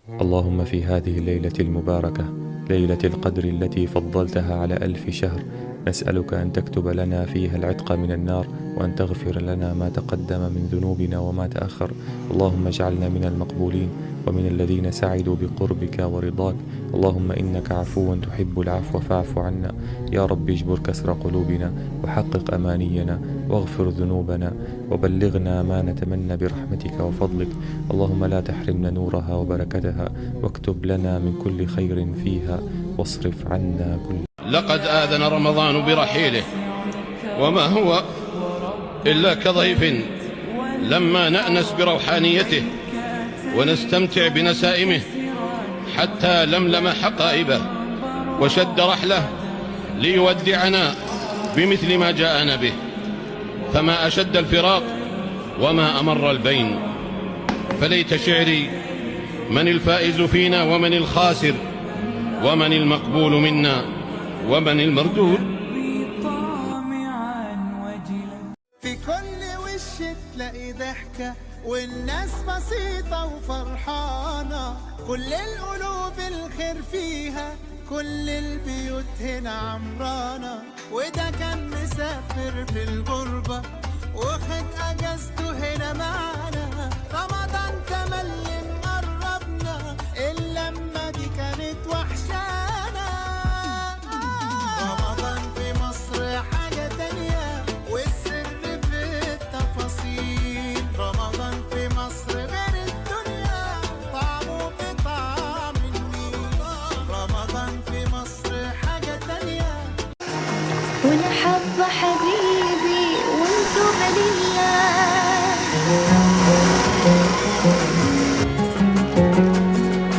اللهم في هذه الليلة المباركة، ليلة القدر التي فضلتها على 1000 شهر، نسألك أن تكتب لنا فيها العتق من النار، وأن تغفر لنا ما تقدم من ذنوبنا وما تأخر. اللهم اجعلنا من المقبولين ومن الذين سعدوا بقربك ورضاك. اللهم إنك عفو تحب العفو فاعف عنا. يا رب اجبر كسر قلوبنا وحقق أمانينا واغفر ذنوبنا وبلغنا ما نتمنى برحمتك وفضلك. اللهم لا تحرمنا نورها وبركتها، واكتب لنا من كل خير فيها، واصرف عنا كل. لقد آذن رمضان برحيله، وما هو إلا كضيف لما نأنس بروحانيته ونستمتع بنسائمه، حتى لملم حقائبه وشد رحله ليودعنا بمثل ما جاءنا به. فما أشد الفراق وما أمر البين. فليت شعري من الفائز فينا ومن الخاسر، ومن المقبول منا ومن المردود. في كل وش تلاقي ضحكة والناس بسيطة وفرحانة، كل القلوب الخير فيها، كل البيوت هنا عمرانة. وده كان مسافر في الغربة واخد اجازته هنا معانا. رمضان تملي مقربنا، اللمة دي كانت وحشانا. رمضان في مصر حاجة تانية، والسر في التفاصيل. رمضان في مصر غير الدنيا، طعمه بطعم النيل. رمضان في مصر حاجة تانية. وانا حابة حبيبي وانتو بلله،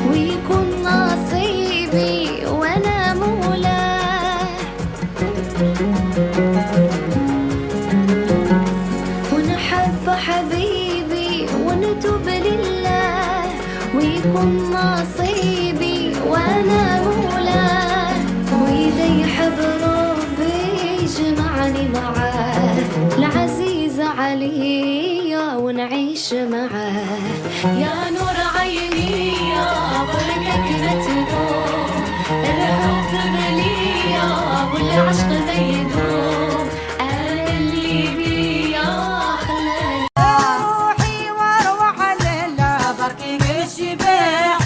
ويكون نصيبي وانا مولاه. وانا حابة حبيبي وانتو بلله، ويكون نصيبي وانا مولاه. واذا يحب ربي يجمعني معاه، العزيز علي ونعيش معاه. يا نور عيني يا بركة بتدوم، الحب بليا والعشق بيدوم. أنا اللي بيا خلاني روحي واروح لله بركي الشباع،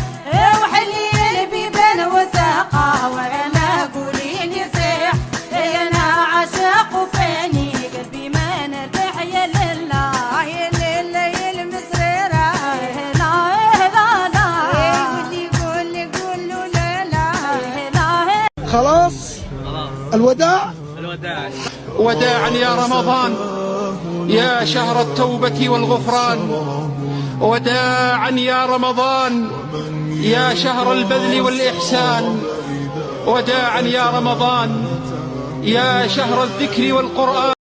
وحلي البيبان وثقة وانا قوليني صيح. انا عاشق وفاني قلبي ما نرتاح يا لله، يا لله يا المسريرة. لا لا لا قولي لا لا. خلاص الوداع. وداعا يا رمضان يا شهر التوبة والغفران، وداعا يا رمضان يا شهر البذل والإحسان، وداعا يا رمضان يا شهر الذكر والقرآن.